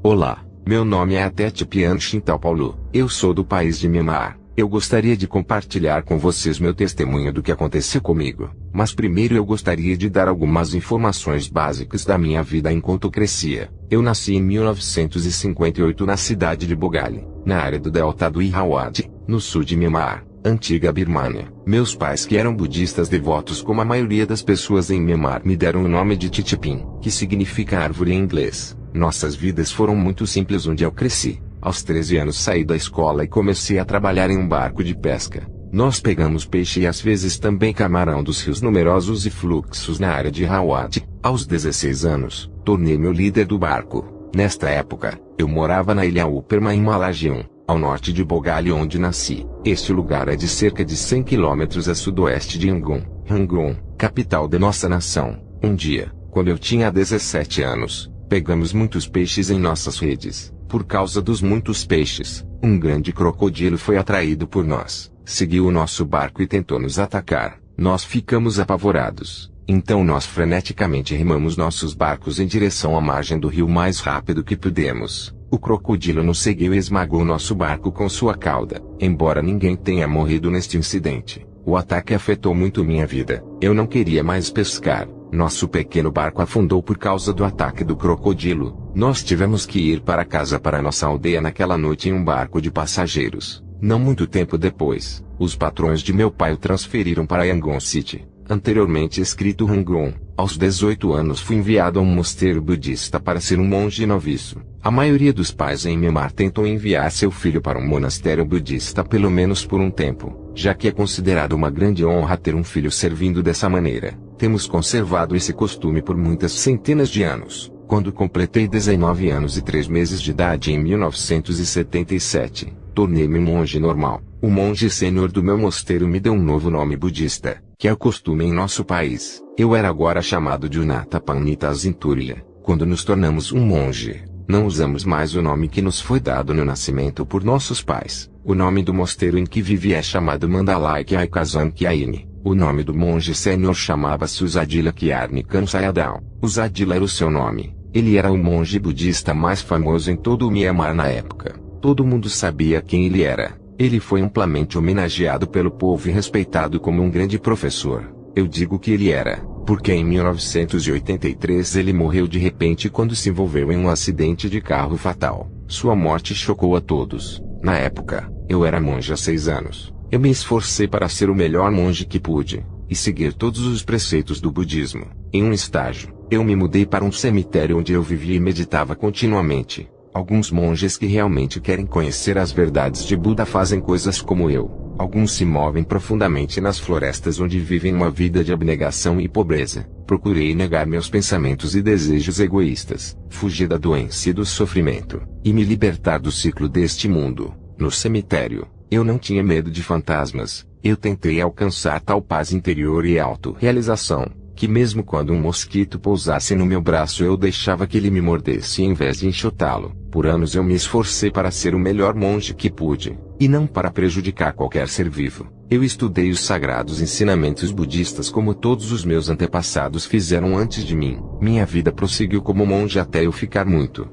Olá, meu nome é Atetipian Chintal Paulo, eu sou do país de Myanmar. Eu gostaria de compartilhar com vocês meu testemunho do que aconteceu comigo, mas primeiro eu gostaria de dar algumas informações básicas da minha vida enquanto crescia. Eu nasci em 1958 na cidade de Bogali, na área do delta do Irrawaddy, no sul de Myanmar, antiga Birmânia. Meus pais, que eram budistas devotos como a maioria das pessoas em Myanmar, me deram o nome de Titipin, que significa árvore em inglês. Nossas vidas foram muito simples onde eu cresci. Aos 13 anos saí da escola e comecei a trabalhar em um barco de pesca. Nós pegamos peixe e às vezes também camarão dos rios numerosos e fluxos na área de Irrawaddy. Aos 16 anos, tornei-me o líder do barco. Nesta época, eu morava na ilha Uperma em Malajion, ao norte de Bogali, onde nasci. Este lugar é de cerca de 100 quilômetros a sudoeste de Yangon, capital de nossa nação. Um dia, quando eu tinha 17 anos, pegamos muitos peixes em nossas redes. Por causa dos muitos peixes, um grande crocodilo foi atraído por nós, seguiu o nosso barco e tentou nos atacar. Nós ficamos apavorados, então nós freneticamente remamos nossos barcos em direção à margem do rio o mais rápido que pudemos. O crocodilo nos seguiu e esmagou nosso barco com sua cauda. Embora ninguém tenha morrido neste incidente, o ataque afetou muito minha vida. Eu não queria mais pescar. Nosso pequeno barco afundou por causa do ataque do crocodilo. Nós tivemos que ir para casa, para nossa aldeia, naquela noite em um barco de passageiros. Não muito tempo depois, os patrões de meu pai o transferiram para Yangon City, anteriormente escrito Rangoon. Aos 18 anos fui enviado a um mosteiro budista para ser um monge noviço. A maioria dos pais em Myanmar tentam enviar seu filho para um monastério budista pelo menos por um tempo, já que é considerado uma grande honra ter um filho servindo dessa maneira. Temos conservado esse costume por muitas centenas de anos. Quando completei 19 anos e 3 meses de idade em 1977, tornei-me um monge normal. O monge sênior do meu mosteiro me deu um novo nome budista, que é o costume em nosso país. Eu era agora chamado de Unatapanita Zinturya. Quando nos tornamos um monge, não usamos mais o nome que nos foi dado no nascimento por nossos pais. O nome do mosteiro em que vivi é chamado Mandalai Kyaikazan Kyaini. O nome do monge sênior chamava-se Usadila Kyarni Kansayadal. Usadila era o seu nome. Ele era o monge budista mais famoso em todo o Myanmar na época. Todo mundo sabia quem ele era. Ele foi amplamente homenageado pelo povo e respeitado como um grande professor. Eu digo que ele era, porque em 1983 ele morreu de repente quando se envolveu em um acidente de carro fatal. Sua morte chocou a todos. Na época, eu era monge há 6 anos. Eu me esforcei para ser o melhor monge que pude, e seguir todos os preceitos do budismo. Em um estágio, eu me mudei para um cemitério onde eu vivia e meditava continuamente. Alguns monges que realmente querem conhecer as verdades de Buda fazem coisas como eu. Alguns se movem profundamente nas florestas onde vivem uma vida de abnegação e pobreza. Procurei negar meus pensamentos e desejos egoístas, fugir da doença e do sofrimento, e me libertar do ciclo deste mundo. No cemitério, eu não tinha medo de fantasmas. Eu tentei alcançar tal paz interior e autorrealização, que mesmo quando um mosquito pousasse no meu braço eu deixava que ele me mordesse em vez de enxotá-lo. Por anos eu me esforcei para ser o melhor monge que pude, e não para prejudicar qualquer ser vivo. Eu estudei os sagrados ensinamentos budistas como todos os meus antepassados fizeram antes de mim. Minha vida prosseguiu como monge até eu ficar muito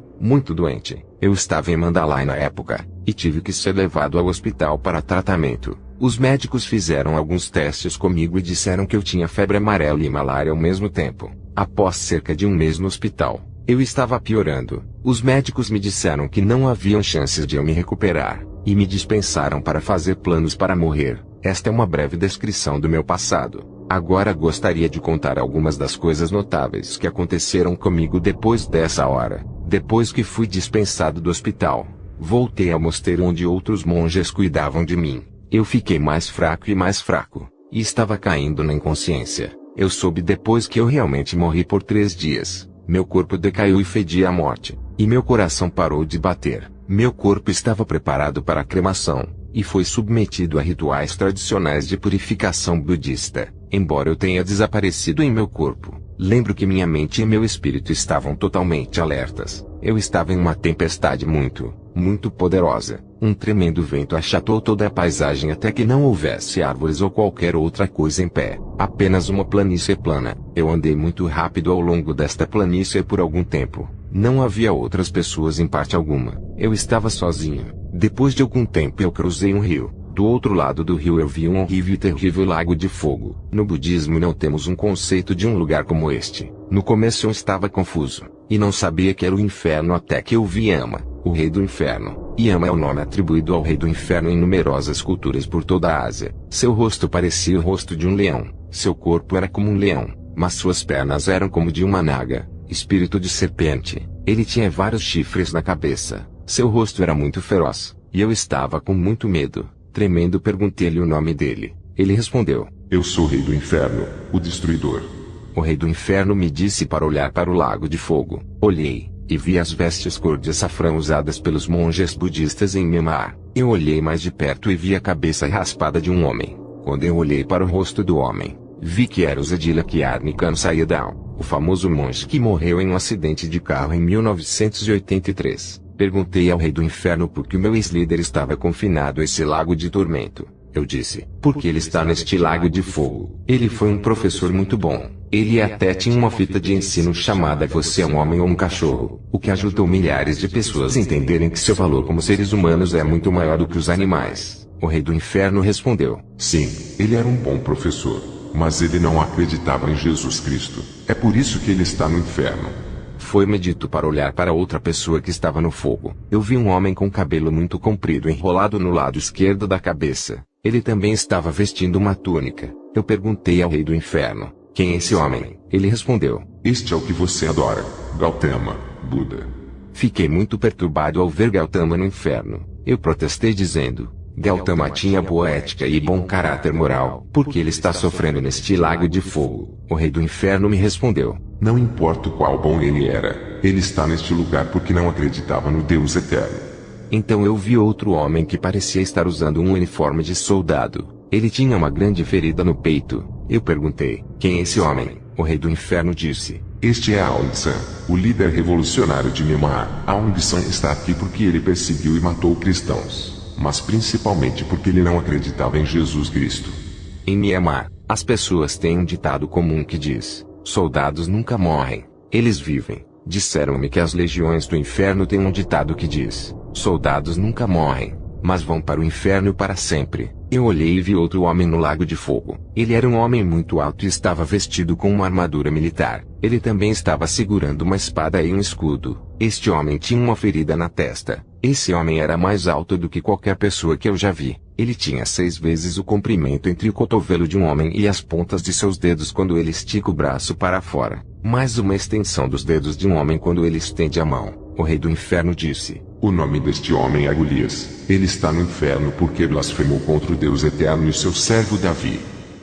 doente. Eu estava em Mandalay na época, e tive que ser levado ao hospital para tratamento. Os médicos fizeram alguns testes comigo e disseram que eu tinha febre amarela e malária ao mesmo tempo. Após cerca de um mês no hospital, eu estava piorando. Os médicos me disseram que não haviam chances de eu me recuperar, e me dispensaram para fazer planos para morrer. Esta é uma breve descrição do meu passado. Agora gostaria de contar algumas das coisas notáveis que aconteceram comigo depois dessa hora. Depois que fui dispensado do hospital, voltei ao mosteiro onde outros monges cuidavam de mim. Eu fiquei mais fraco, e estava caindo na inconsciência. Eu soube depois que eu realmente morri por 3 dias. Meu corpo decaiu e fedia a morte, e meu coração parou de bater. Meu corpo estava preparado para a cremação, e foi submetido a rituais tradicionais de purificação budista. Embora eu tenha desaparecido em meu corpo, lembro que minha mente e meu espírito estavam totalmente alertas. Eu estava em uma tempestade muito poderosa. Um tremendo vento achatou toda a paisagem até que não houvesse árvores ou qualquer outra coisa em pé. Apenas uma planície plana. Eu andei muito rápido ao longo desta planície por algum tempo. Não havia outras pessoas em parte alguma. Eu estava sozinho. Depois de algum tempo eu cruzei um rio. Do outro lado do rio eu vi um horrível e terrível lago de fogo. No budismo não temos um conceito de um lugar como este. No começo eu estava confuso, e não sabia que era o inferno até que eu vi Yama, o rei do inferno. Yama é o nome atribuído ao rei do inferno em numerosas culturas por toda a Ásia. Seu rosto parecia o rosto de um leão. Seu corpo era como um leão, mas suas pernas eram como de uma naga, espírito de serpente. Ele tinha vários chifres na cabeça. Seu rosto era muito feroz, e eu estava com muito medo. Tremendo, perguntei-lhe o nome dele. Ele respondeu: Eu sou o rei do inferno, o destruidor. O rei do inferno me disse para olhar para o lago de fogo. Olhei, e vi as vestes cor de açafrão usadas pelos monges budistas em Myanmar. Eu olhei mais de perto e vi a cabeça raspada de um homem. Quando eu olhei para o rosto do homem, vi que era o Zedila Kyarnikan Sayadaw, o famoso monge que morreu em um acidente de carro em 1983. Perguntei ao rei do inferno por que o meu ex-líder estava confinado a esse lago de tormento. Eu disse: porque ele está neste lago de fogo. Ele foi um professor muito bom. Ele até tinha uma fita de ensino chamada Você é um homem ou um cachorro, o que ajudou milhares de pessoas a entenderem que seu valor como seres humanos é muito maior do que os animais. O rei do inferno respondeu: Sim, ele era um bom professor, mas ele não acreditava em Jesus Cristo. É por isso que ele está no inferno. Foi-me dito para olhar para outra pessoa que estava no fogo. Eu vi um homem com cabelo muito comprido enrolado no lado esquerdo da cabeça. Ele também estava vestindo uma túnica. Eu perguntei ao rei do inferno: quem é esse homem? Ele respondeu: Este é o que você adora, Gautama, Buda. Fiquei muito perturbado ao ver Gautama no inferno. Eu protestei dizendo: Gautama tinha boa ética e bom caráter moral. Por que ele está sofrendo neste lago de fogo? O rei do inferno me respondeu: Não importa o qual bom ele era, ele está neste lugar porque não acreditava no Deus eterno. Então eu vi outro homem que parecia estar usando um uniforme de soldado. Ele tinha uma grande ferida no peito. Eu perguntei: quem é esse homem? O rei do inferno disse: Este é Aung San, o líder revolucionário de Myanmar. Aung San está aqui porque ele perseguiu e matou cristãos, mas principalmente porque ele não acreditava em Jesus Cristo. Em Myanmar, as pessoas têm um ditado comum que diz: soldados nunca morrem, eles vivem. Disseram-me que as legiões do inferno têm um ditado que diz: soldados nunca morrem, mas vão para o inferno para sempre. Eu olhei e vi outro homem no lago de fogo. Ele era um homem muito alto e estava vestido com uma armadura militar. Ele também estava segurando uma espada e um escudo. Este homem tinha uma ferida na testa. Esse homem era mais alto do que qualquer pessoa que eu já vi. Ele tinha 6 vezes o comprimento entre o cotovelo de um homem e as pontas de seus dedos quando ele estica o braço para fora, mais uma extensão dos dedos de um homem quando ele estende a mão. O rei do inferno disse: O nome deste homem é Golias. Ele está no inferno porque blasfemou contra o Deus eterno e seu servo Davi.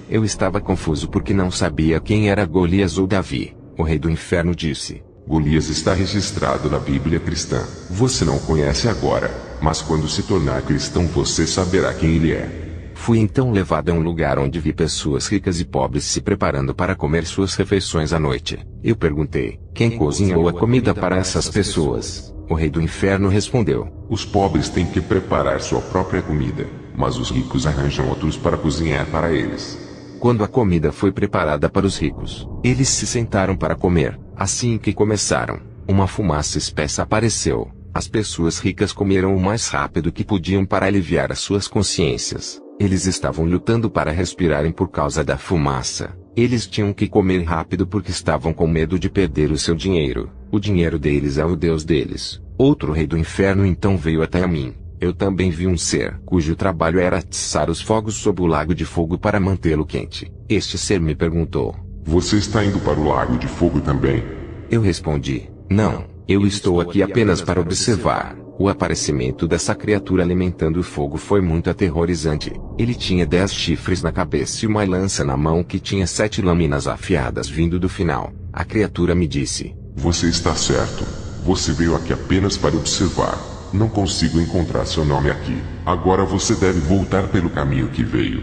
Eu estava confuso porque não sabia quem era Golias ou Davi. O rei do inferno disse: Golias está registrado na Bíblia cristã. Você não o conhece agora, mas quando se tornar cristão você saberá quem ele é. Fui então levado a um lugar onde vi pessoas ricas e pobres se preparando para comer suas refeições à noite. Eu perguntei: quem cozinhou a comida para essas pessoas? O rei do inferno respondeu: Os pobres têm que preparar sua própria comida, mas os ricos arranjam outros para cozinhar para eles. Quando a comida foi preparada para os ricos, eles se sentaram para comer. Assim que começaram, uma fumaça espessa apareceu. As pessoas ricas comeram o mais rápido que podiam para aliviar as suas consciências. Eles estavam lutando para respirarem por causa da fumaça. Eles tinham que comer rápido porque estavam com medo de perder o seu dinheiro. O dinheiro deles é o Deus deles. Outro rei do inferno então veio até mim. Eu também vi um ser cujo trabalho era atiçar os fogos sob o lago de fogo para mantê-lo quente. Este ser me perguntou: Você está indo para o lago de fogo também? Eu respondi: Não, eu estou aqui apenas para observar. O aparecimento dessa criatura alimentando o fogo foi muito aterrorizante. Ele tinha 10 chifres na cabeça e uma lança na mão que tinha 7 lâminas afiadas vindo do final. A criatura me disse: Você está certo. Você veio aqui apenas para observar. Não consigo encontrar seu nome aqui. Agora você deve voltar pelo caminho que veio.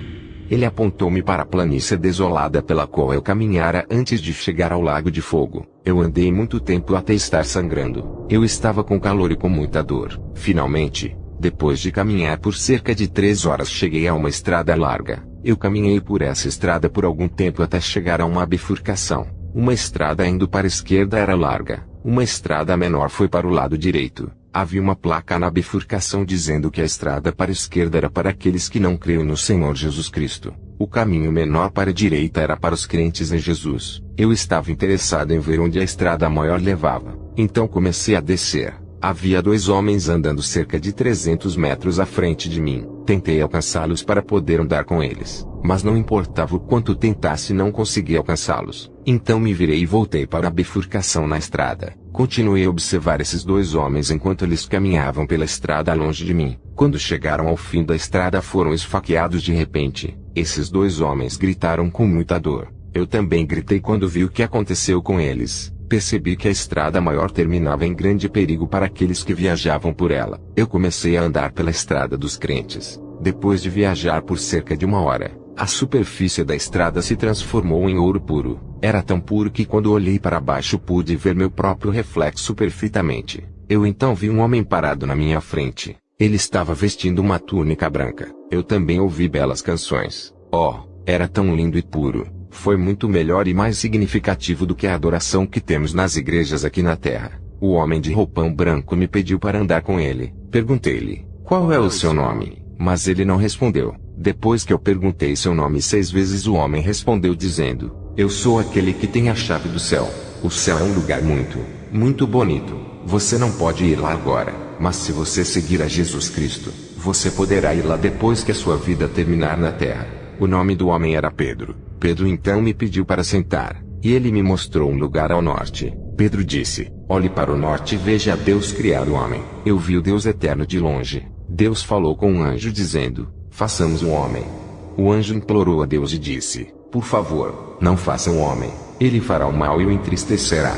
Ele apontou-me para a planície desolada pela qual eu caminhara antes de chegar ao lago de fogo. Eu andei muito tempo até estar sangrando. Eu estava com calor e com muita dor. Finalmente, depois de caminhar por cerca de 3 horas, cheguei a uma estrada larga. Eu caminhei por essa estrada por algum tempo até chegar a uma bifurcação. Uma estrada indo para a esquerda era larga, Uma estrada menor foi para o lado direito. Havia uma placa na bifurcação dizendo que a estrada para a esquerda era para aqueles que não creem no Senhor Jesus Cristo. O caminho menor para a direita era para os crentes em Jesus. Eu estava interessado em ver onde a estrada maior levava. Então comecei a descer. Havia 2 homens andando cerca de 300 metros à frente de mim. Tentei alcançá-los para poder andar com eles, mas não importava o quanto tentasse, não conseguia alcançá-los. Então me virei e voltei para a bifurcação na estrada. Continuei a observar esses 2 homens enquanto eles caminhavam pela estrada longe de mim. Quando chegaram ao fim da estrada, foram esfaqueados de repente. Esses 2 homens gritaram com muita dor. Eu também gritei quando vi o que aconteceu com eles. Percebi que a estrada maior terminava em grande perigo para aqueles que viajavam por ela. Eu comecei a andar pela estrada dos crentes. Depois de viajar por cerca de 1 hora, a superfície da estrada se transformou em ouro puro. Era tão puro que quando olhei para baixo pude ver meu próprio reflexo perfeitamente. Eu então vi um homem parado na minha frente. Ele estava vestindo uma túnica branca. Eu também ouvi belas canções. Oh, era tão lindo e puro. Foi muito melhor e mais significativo do que a adoração que temos nas igrejas aqui na terra. O homem de roupão branco me pediu para andar com ele. Perguntei-lhe, qual é o seu nome? Mas ele não respondeu. Depois que eu perguntei seu nome 6 vezes, o homem respondeu dizendo, eu sou aquele que tem a chave do céu. O céu é um lugar muito, muito bonito. Você não pode ir lá agora, mas se você seguir a Jesus Cristo, você poderá ir lá depois que a sua vida terminar na terra. O nome do homem era Pedro. Pedro então me pediu para sentar, e ele me mostrou um lugar ao norte. Pedro disse, olhe para o norte e veja Deus criar o homem. Eu vi o Deus eterno de longe. Deus falou com um anjo dizendo, façamos um homem. O anjo implorou a Deus e disse, por favor, não faça um homem. Ele fará o mal e o entristecerá.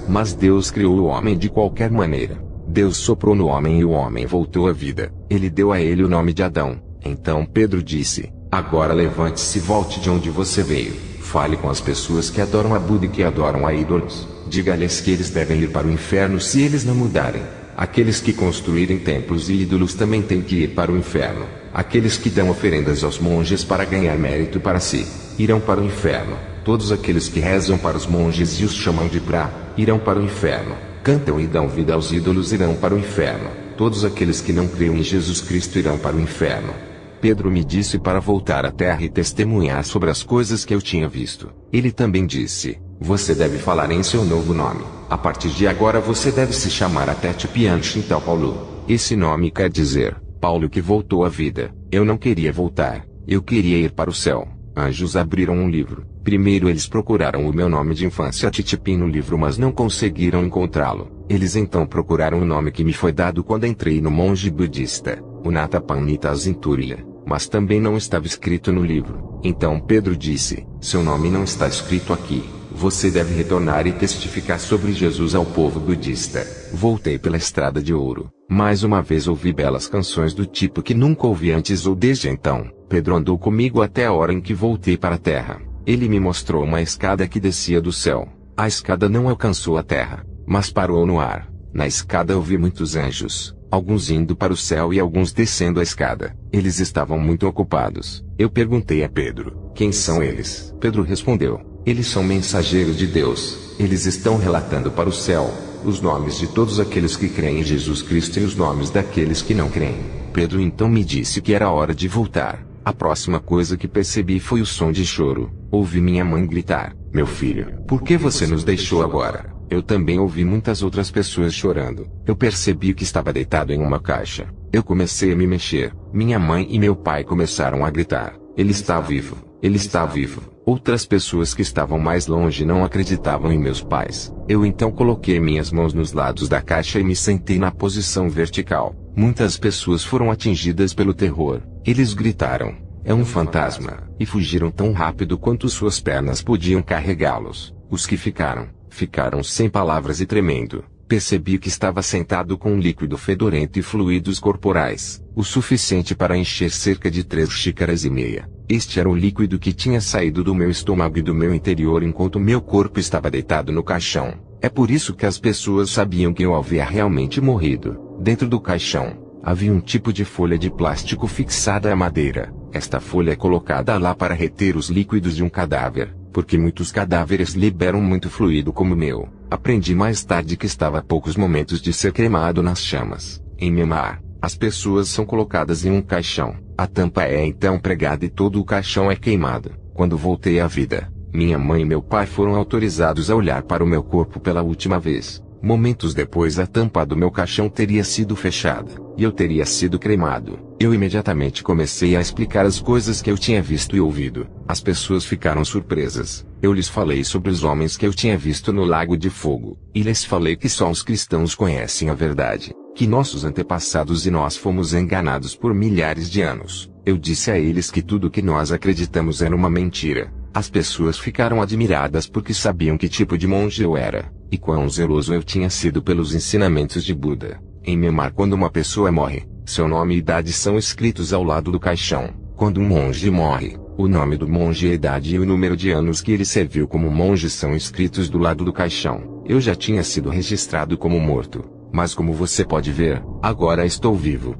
Mas Deus criou o homem de qualquer maneira. Deus soprou no homem e o homem voltou à vida. Ele deu a ele o nome de Adão. Então Pedro disse, agora levante-se e volte de onde você veio. Fale com as pessoas que adoram a Buda e que adoram a ídolos. Diga-lhes que eles devem ir para o inferno se eles não mudarem. Aqueles que construírem templos e ídolos também têm que ir para o inferno. Aqueles que dão oferendas aos monges para ganhar mérito para si, irão para o inferno. Todos aqueles que rezam para os monges e os chamam de Pra, irão para o inferno. Cantam e dão vida aos ídolos irão para o inferno. Todos aqueles que não creem em Jesus Cristo irão para o inferno. Pedro me disse para voltar à terra e testemunhar sobre as coisas que eu tinha visto. Ele também disse, você deve falar em seu novo nome. A partir de agora você deve se chamar Atete Pian Shintal Paulo. Esse nome quer dizer, Paulo que voltou à vida. Eu não queria voltar. Eu queria ir para o céu. Anjos abriram um livro. Primeiro eles procuraram o meu nome de infância Titipim no livro, mas não conseguiram encontrá-lo. Eles então procuraram o nome que me foi dado quando entrei no monge budista, o Natapanita Azinturya, mas também não estava escrito no livro. Então Pedro disse, seu nome não está escrito aqui. Você deve retornar e testificar sobre Jesus ao povo budista. Voltei pela estrada de ouro. Mais uma vez ouvi belas canções do tipo que nunca ouvi antes ou desde então. Pedro andou comigo até a hora em que voltei para a terra. Ele me mostrou uma escada que descia do céu. A escada não alcançou a terra, mas parou no ar. Na escada eu vi muitos anjos, alguns indo para o céu e alguns descendo a escada. Eles estavam muito ocupados. Eu perguntei a Pedro, quem são eles? Pedro respondeu, eles são mensageiros de Deus. Eles estão relatando para o céu os nomes de todos aqueles que creem em Jesus Cristo e os nomes daqueles que não creem. Pedro então me disse que era hora de voltar. A próxima coisa que percebi foi o som de choro. Ouvi minha mãe gritar, meu filho, por que você nos deixou agora? Eu também ouvi muitas outras pessoas chorando. Eu percebi que estava deitado em uma caixa. Eu comecei a me mexer. Minha mãe e meu pai começaram a gritar, ele está vivo, ele está vivo. Outras pessoas que estavam mais longe não acreditavam em meus pais. Eu então coloquei minhas mãos nos lados da caixa e me sentei na posição vertical. Muitas pessoas foram atingidas pelo terror. Eles gritaram, é um fantasma, e fugiram tão rápido quanto suas pernas podiam carregá-los. Os que ficaram sem palavras e tremendo. Percebi que estava sentado com um líquido fedorento e fluidos corporais, o suficiente para encher cerca de 3 xícaras e meia. Este era o líquido que tinha saído do meu estômago e do meu interior enquanto meu corpo estava deitado no caixão. É por isso que as pessoas sabiam que eu havia realmente morrido. Dentro do caixão, havia um tipo de folha de plástico fixada à madeira. Esta folha é colocada lá para reter os líquidos de um cadáver. porque muitos cadáveres liberam muito fluido como o meu. Aprendi mais tarde que estava a poucos momentos de ser queimado nas chamas. Em Myanmar, as pessoas são colocadas em um caixão, a tampa é então pregada e todo o caixão é queimado. Quando voltei à vida, minha mãe e meu pai foram autorizados a olhar para o meu corpo pela última vez. Momentos depois a tampa do meu caixão teria sido fechada, e eu teria sido cremado. Eu imediatamente comecei a explicar as coisas que eu tinha visto e ouvido. As pessoas ficaram surpresas. Eu lhes falei sobre os homens que eu tinha visto no Lago de Fogo, e lhes falei que só os cristãos conhecem a verdade, que nossos antepassados e nós fomos enganados por milhares de anos. Eu disse a eles que tudo que nós acreditamos era uma mentira. As pessoas ficaram admiradas porque sabiam que tipo de monge eu era, e quão zeloso eu tinha sido pelos ensinamentos de Buda. Em Myanmar, quando uma pessoa morre, seu nome e idade são escritos ao lado do caixão. Quando um monge morre, o nome do monge, a idade e o número de anos que ele serviu como monge são escritos do lado do caixão. Eu já tinha sido registrado como morto, mas como você pode ver, agora estou vivo.